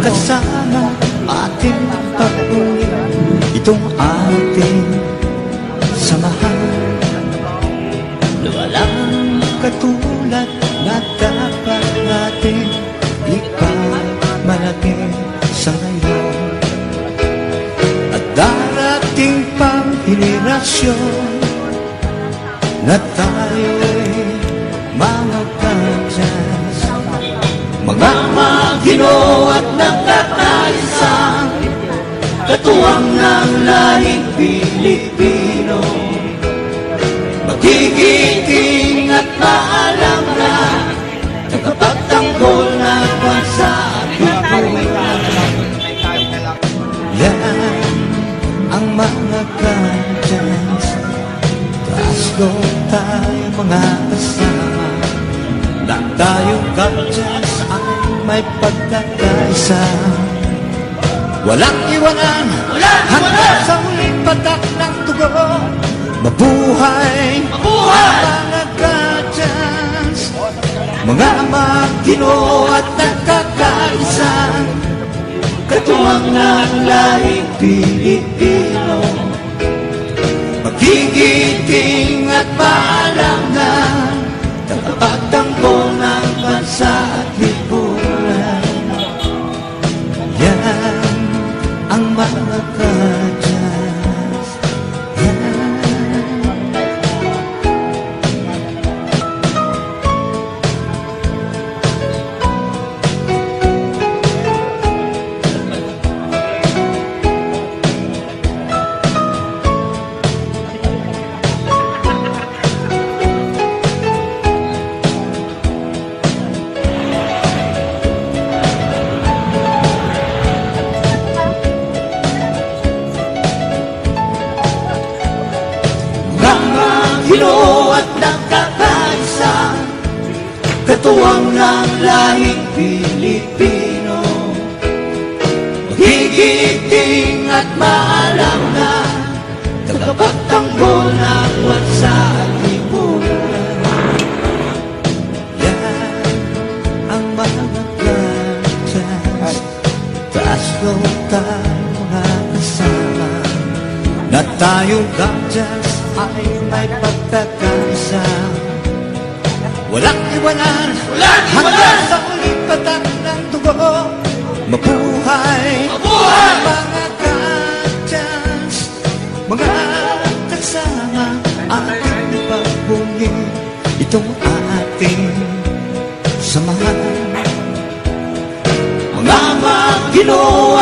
kasama ating pagbuhay, itong ating samahan na walang katulad na dapat natin ipagmalaki sa ngayon. At darating pang henerasyon na tayo'y mga kadyas, mga Ginoo at nagkakaisang katuwang ng lahing Pilipino. Magigiting at maalam na tagapagtanggol ng bansa at lipunan. Yan ang mga kadyas, taas doon tayo mga kasama, na tayong kadyas ay may pagkakaisa. Walang iwanan hanggang sa huling patak ng dugo. Mabuhay, mabuhay mga kadyas, mga Ginoo at nagkakaisa, katuwang ng lahing Pilipino. Magigiting at maalam na tagapagtanggol ng bansa at lipunan. Yan ang mga kadyas. Ginoo at nagkakaisa, katuwang ng lahing Pilipino. Magigiting at maalam na tagapagtanggol ng bansa at lipunan. Yan ang mga kadyas, taas doon tayo mga kasama, na tayong kadyas ay may pagkakaisa. Walang iwanan hanggang sa huling patak ng dugo. Mabuhay, mabuhay mga kadyas, mga kasama ating pagbuhay, itong ating samahan. Mga Ginoo